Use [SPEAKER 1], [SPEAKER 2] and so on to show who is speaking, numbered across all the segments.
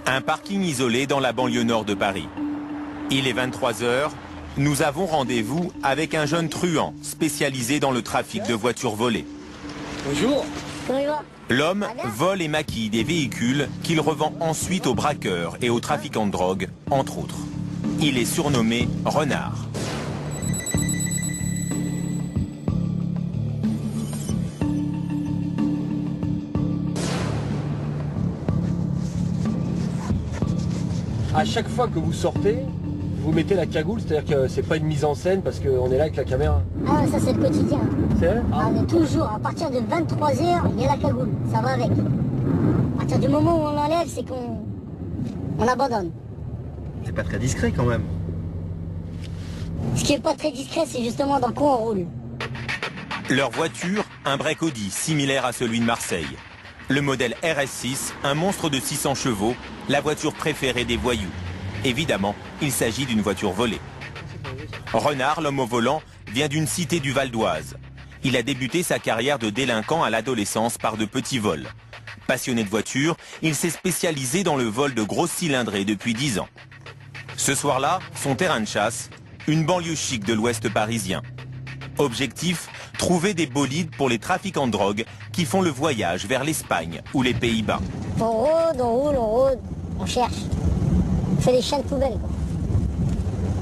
[SPEAKER 1] Un parking isolé dans la banlieue nord de Paris. Il est 23 h. Nous avons rendez-vous avec un jeune truand spécialisé dans le trafic de voitures volées.
[SPEAKER 2] Bonjour.
[SPEAKER 3] Comment il va?
[SPEAKER 1] L'homme vole et maquille des véhicules qu'il revend ensuite aux braqueurs et aux trafiquants de drogue, entre autres. Il est surnommé Renard.
[SPEAKER 2] À chaque fois que vous sortez, vous mettez la cagoule, c'est-à-dire que c'est pas une mise en scène parce qu'on est là avec la caméra.
[SPEAKER 3] Ah, ça c'est le quotidien.
[SPEAKER 2] C'est vrai?
[SPEAKER 3] Ah, on est toujours, à partir de 23 h, il y a la cagoule, ça va avec. À partir du moment où on l'enlève, c'est qu'on abandonne.
[SPEAKER 4] C'est pas très discret quand même.
[SPEAKER 3] Ce qui est pas très discret, c'est justement dans quoi on roule.
[SPEAKER 1] Leur voiture, un break Audi similaire à celui de Marseille. Le modèle RS6, un monstre de 600 chevaux, la voiture préférée des voyous. Évidemment, il s'agit d'une voiture volée. Renard, l'homme au volant, vient d'une cité du Val d'Oise. Il a débuté sa carrière de délinquant à l'adolescence par de petits vols. Passionné de voitures, il s'est spécialisé dans le vol de grosses cylindrées depuis 10 ans. Ce soir-là, son terrain de chasse, une banlieue chic de l'ouest parisien. Objectif, trouver des bolides pour les trafiquants de drogue qui font le voyage vers l'Espagne ou les Pays-Bas.
[SPEAKER 3] On rôde, on roule, on rôde, on cherche. On fait des chiens de poubelle, quoi.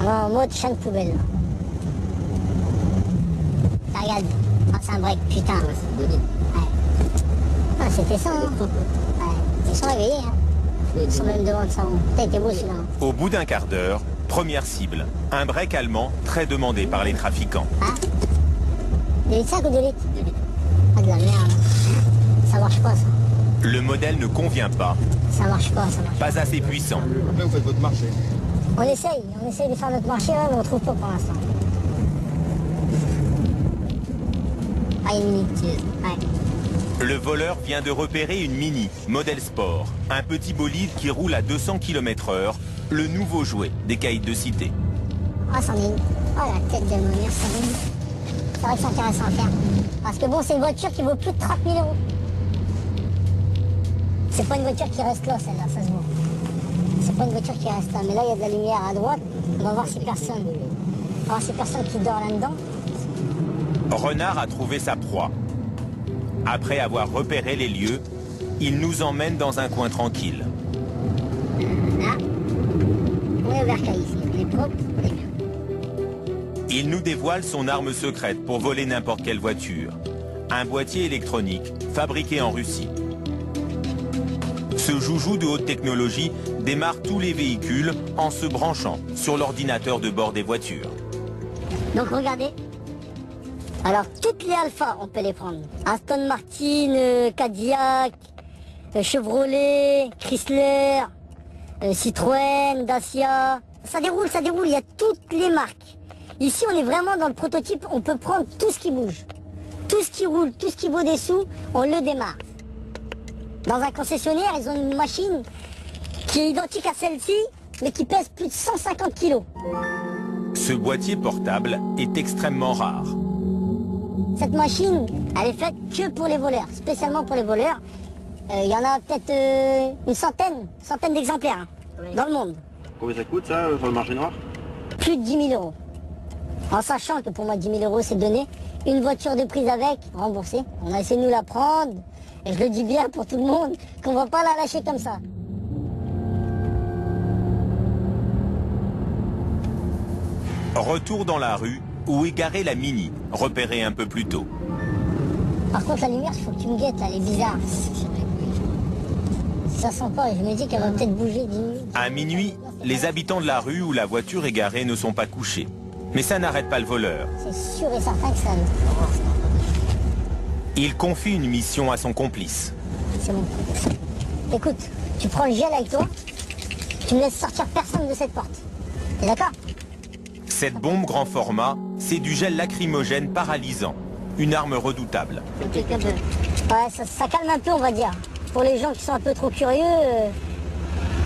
[SPEAKER 3] On est en mode chien de poubelle, là. Ah, regarde, ah, c'est un break, putain. Ouais. Ah, c'était ça, hein. Ouais. Ils sont réveillés, hein. Ils sont même devant le salon. T'as été beau, celui-là.
[SPEAKER 1] Au bout d'un quart d'heure, première cible, un break allemand très demandé par les trafiquants.
[SPEAKER 3] Hein? 2 litres 5 ou 2 litres? 2 litres. Ah, de la merde. Ça marche pas, ça.
[SPEAKER 1] Le modèle ne convient pas.
[SPEAKER 3] Ça marche pas, ça marche pas.
[SPEAKER 1] Pas assez puissant.
[SPEAKER 4] Après vous faites votre marché.
[SPEAKER 3] On essaye de faire notre marché, là, mais on trouve pas pour l'instant. Ah, une minute. Ouais.
[SPEAKER 1] Le voleur vient de repérer une Mini, modèle sport. Un petit bolide qui roule à 200 km/h, le nouveau jouet des caïds de cité.
[SPEAKER 3] Ah, Sandrine. Oh, la tête de ma mère, Sandrine. C'est vrai que c'est intéressant à faire. Parce que bon, c'est une voiture qui vaut plus de 30 000 euros. C'est pas une voiture qui reste là, celle-là, ça se voit. C'est pas une voiture qui reste là. Mais là, il y a de la lumière à droite. On va voir si personne. On va voir si personne qui dort là-dedans.
[SPEAKER 1] Renard a trouvé sa proie. Après avoir repéré les lieux, il nous emmène dans un coin tranquille.
[SPEAKER 3] Là, on est au bercail ici. On est propre, on est bien.
[SPEAKER 1] Il nous dévoile son arme secrète pour voler n'importe quelle voiture. Un boîtier électronique fabriqué en Russie. Ce joujou de haute technologie démarre tous les véhicules en se branchant sur l'ordinateur de bord des voitures.
[SPEAKER 3] Donc regardez. Alors toutes les Alpha, on peut les prendre. Aston Martin, Cadillac, Chevrolet, Chrysler, Citroën, Dacia. Ça déroule, il y a toutes les marques. Ici, on est vraiment dans le prototype, on peut prendre tout ce qui bouge. Tout ce qui roule, tout ce qui vaut des sous, on le démarre. Dans un concessionnaire, ils ont une machine qui est identique à celle-ci, mais qui pèse plus de 150 kilos.
[SPEAKER 1] Ce boîtier portable est extrêmement rare.
[SPEAKER 3] Cette machine, elle est faite que pour les voleurs, spécialement pour les voleurs. Il y en a peut-être une centaine d'exemplaires dans le monde.
[SPEAKER 4] Combien ça coûte ça sur le marché noir?
[SPEAKER 3] Plus de 10 000 euros. En sachant que pour moi 10 000 euros c'est donné. Une voiture de prise avec, remboursée. On a essayé de nous la prendre. Et je le dis bien pour tout le monde, qu'on va pas la lâcher comme ça.
[SPEAKER 1] Retour dans la rue où est garée la Mini, repérée un peu plus tôt.
[SPEAKER 3] Par contre la lumière, il faut que tu me guettes là, elle est bizarre. Ça sent pas et je me dis qu'elle va peut-être bouger 10 minutes.
[SPEAKER 1] À minuit, les habitants de la rue où la voiture est garée ne sont pas couchés. Mais ça n'arrête pas le voleur.
[SPEAKER 3] C'est sûr et certain que ça...
[SPEAKER 1] Il confie une mission à son complice.
[SPEAKER 3] C'est bon. Écoute, tu prends le gel avec toi, tu ne laisses sortir personne de cette porte. T'es d'accord?
[SPEAKER 1] Cette bombe grand format, c'est du gel lacrymogène paralysant. Une arme redoutable.
[SPEAKER 3] Ouais, ça calme un peu, on va dire. Pour les gens qui sont un peu trop curieux,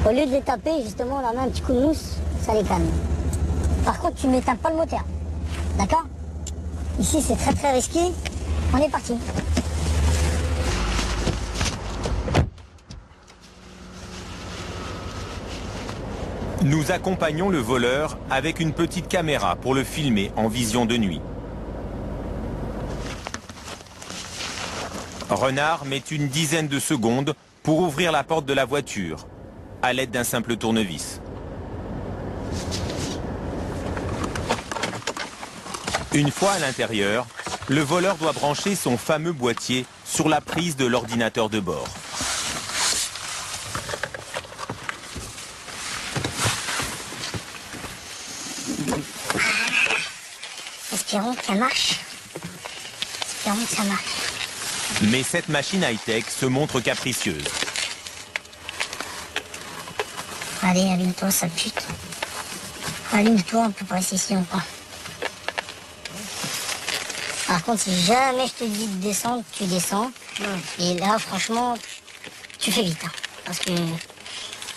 [SPEAKER 3] au lieu de les taper, justement, on leur met un petit coup de mousse, ça les calme. Par contre, tu n'éteins pas le moteur. D'accord? Ici, c'est très très risqué. On est parti.
[SPEAKER 1] Nous accompagnons le voleur avec une petite caméra pour le filmer en vision de nuit. Renard met une dizaine de secondes pour ouvrir la porte de la voiture, à l'aide d'un simple tournevis. Une fois à l'intérieur, le voleur doit brancher son fameux boîtier sur la prise de l'ordinateur de bord.
[SPEAKER 3] Espérons que ça marche. Espérons que ça marche.
[SPEAKER 1] Mais cette machine high-tech se montre capricieuse.
[SPEAKER 3] Allez, allume-toi, sale pute. Allume-toi, on peut pas rester ici encore. Par contre, si jamais je te dis de descendre, tu descends. Et là, franchement, tu fais vite. Hein. Parce que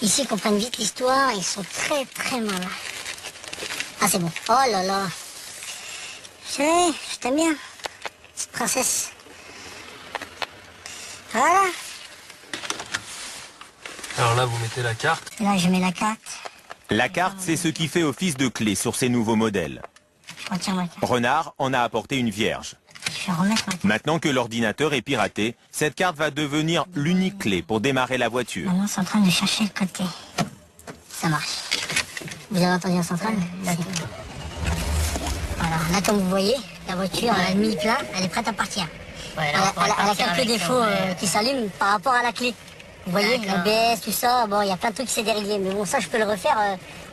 [SPEAKER 3] ici, ils comprennent vite l'histoire, ils sont très très malins. Ah, c'est bon. Oh là là. Je t'aime bien, petite princesse. Voilà.
[SPEAKER 2] Alors là, vous mettez la carte.
[SPEAKER 3] Et là, je mets la carte.
[SPEAKER 1] La carte, c'est ce qui fait office de clé sur ces nouveaux modèles.
[SPEAKER 3] Je retire ma carte.
[SPEAKER 1] Renard en a apporté une vierge.
[SPEAKER 3] Je vais remettre ma carte.
[SPEAKER 1] Maintenant que l'ordinateur est piraté, cette carte va devenir l'unique clé pour démarrer la voiture.
[SPEAKER 3] Maintenant, c'est en train de chercher le côté. Ça marche. Vous avez entendu la centrale? Voilà, là, comme vous voyez, la voiture, elle a mis plein, elle est prête à partir.
[SPEAKER 5] Ouais,
[SPEAKER 3] Elle a quelques défauts qui s'allument par rapport à la clé. Vous voyez, l'ABS, tout ça, bon, il y a plein de trucs qui s'est déréglé. Mais bon, ça, je peux le refaire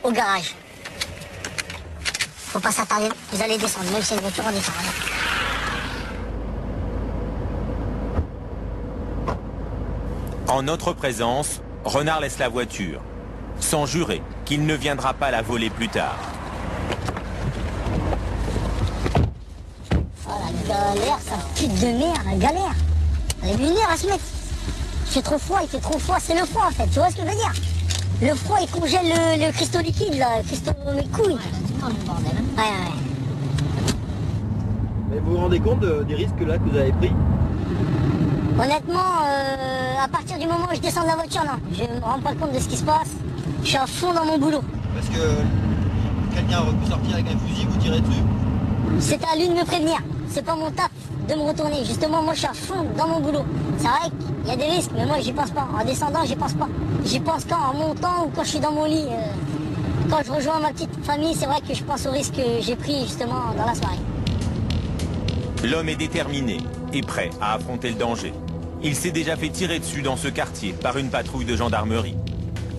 [SPEAKER 3] au garage. Faut pas s'attarder, vous allez descendre, même si c'est une voiture, on descend.
[SPEAKER 1] En notre présence, Renard laisse la voiture, sans jurer qu'il ne viendra pas la voler plus tard.
[SPEAKER 3] Oh la galère, ça pute de merde, la galère. Elle est une heure à se mettre. Il fait trop froid, c'est le froid en fait, tu vois ce que je veux dire? Le froid il congèle le cristaux liquide là, le cristaux mes couilles. Ouais.
[SPEAKER 4] Mais vous vous rendez compte des risques là que vous avez pris?
[SPEAKER 3] Honnêtement, à partir du moment où je descends de la voiture, non, je me rends pas compte de ce qui se passe. Je suis à fond dans mon boulot.
[SPEAKER 4] Parce que quelqu'un aurait pu sortir avec un fusil, vous tirer dessus?
[SPEAKER 3] C'est à lui de me prévenir. C'est pas mon taf de me retourner. Justement, moi je suis à fond dans mon boulot. C'est vrai qu'il y a des risques, mais moi j'y pense pas. En descendant, j'y pense pas. J'y pense quand en montant ou quand je suis dans mon lit. Quand je rejoins ma petite famille, c'est vrai que je pense aux risques que j'ai pris justement dans la soirée.
[SPEAKER 1] L'homme est déterminé et prêt à affronter le danger. Il s'est déjà fait tirer dessus dans ce quartier par une patrouille de gendarmerie.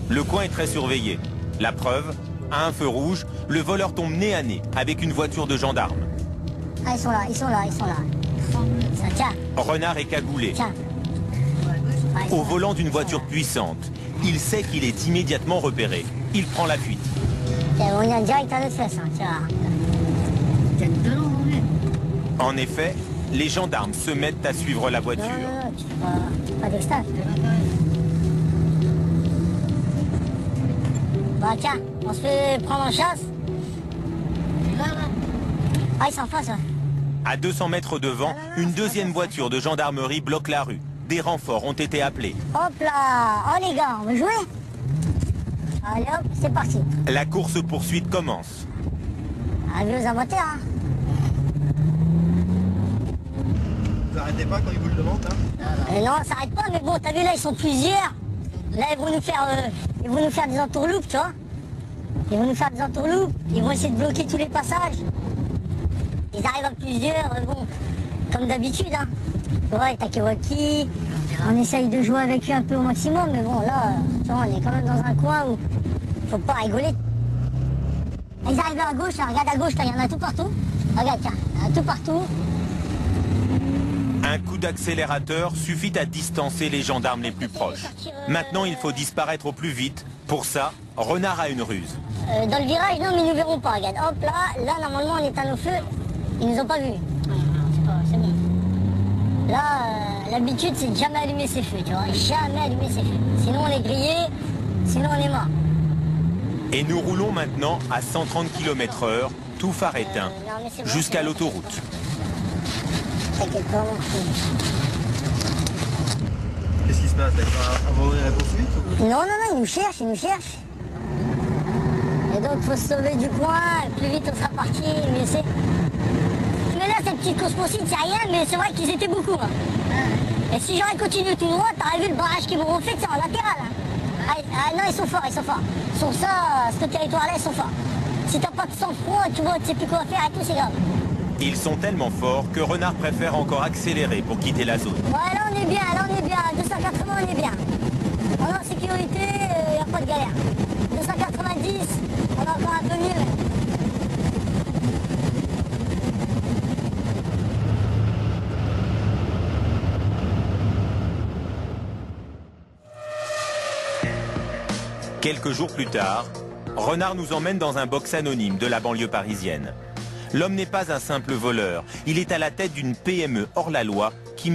[SPEAKER 1] Le coin est très surveillé. La preuve, à un feu rouge, le voleur tombe nez à nez avec une voiture de gendarme.
[SPEAKER 3] Ah, ils sont là. Ça tient.
[SPEAKER 1] Renard est cagoulé.
[SPEAKER 3] Tiens. Ouais,
[SPEAKER 1] Au volant d'une voiture puissante, il sait qu'il est immédiatement repéré. Il prend la fuite.
[SPEAKER 3] Tiens, on est en direct à notre fesse, hein, tu vois.
[SPEAKER 1] En effet, les gendarmes se mettent à suivre la voiture.
[SPEAKER 3] Non, tu fais pas d'extase. Bah tiens, on se fait prendre en chasse. Ah, ils sont en face, ouais.
[SPEAKER 1] À 200 mètres devant, une deuxième voiture de gendarmerie bloque la rue. Des renforts ont été appelés.
[SPEAKER 3] Hop là. Oh les gars, on veut jouer? Allez hop, c'est parti.
[SPEAKER 1] La course-poursuite commence.
[SPEAKER 3] Avis aux amateurs, hein.
[SPEAKER 4] Vous arrêtez pas quand ils vous le demandent là?
[SPEAKER 3] Non, ça s'arrête pas, mais bon, t'as vu là, ils sont plusieurs. Là, ils vont nous faire des entourloupes, tu vois. Ils vont nous faire des entourloupes, ils vont essayer de bloquer tous les passages. Ils arrivent à plusieurs, bon, comme d'habitude, hein. Ouais, Takewaki, on essaye de jouer avec eux un peu au maximum, mais bon, là, tu vois, on est quand même dans un coin où faut pas rigoler. Ils arrivent à gauche, là, regarde à gauche, là, il y en a tout partout. Regarde, tiens, il y en a tout partout.
[SPEAKER 1] Un coup d'accélérateur suffit à distancer les gendarmes les plus proches. Maintenant, il faut disparaître au plus vite. Pour ça, Renard a une ruse.
[SPEAKER 3] Dans le virage, non, mais ils nous verront pas, regarde. Hop là, normalement, on est à nos feux. Ils nous ont pas vus. C'est bon. Là, l'habitude, c'est de jamais allumer ses feux, tu vois. Jamais allumer ses feux. Sinon, on est grillé, sinon, on est mort.
[SPEAKER 1] Et nous roulons maintenant à 130 km/h, tout phare éteint, jusqu'à l'autoroute.
[SPEAKER 4] Qu'est-ce qui se passe? On va ouvrir la poursuite ou...
[SPEAKER 3] Non, ils nous cherchent. Et donc faut se sauver du coin, plus vite on sera parti, mieux c'est. Mais là cette petite course-poursuite c'est rien, mais c'est vrai qu'ils étaient beaucoup. Hein. Et si j'aurais continué tout droit, t'aurais vu le barrage qu'ils m'ont fait, c'est en latéral. Hein. Ah non, ils sont forts, ils sont forts. Sur ça, ce territoire-là, ils sont forts. Si t'as pas de sang-froid, tu vois, tu sais plus quoi faire et tout, c'est grave.
[SPEAKER 1] Ils sont tellement forts que Renard préfère encore accélérer pour quitter la zone.
[SPEAKER 3] Ouais, là on est bien, là on est bien. 280, on est bien. On est en sécurité, il n'y a pas de galère. 290, on est encore un peu mieux.
[SPEAKER 1] Quelques jours plus tard, Renard nous emmène dans un box anonyme de la banlieue parisienne. L'homme n'est pas un simple voleur, il est à la tête d'une PME hors la loi qui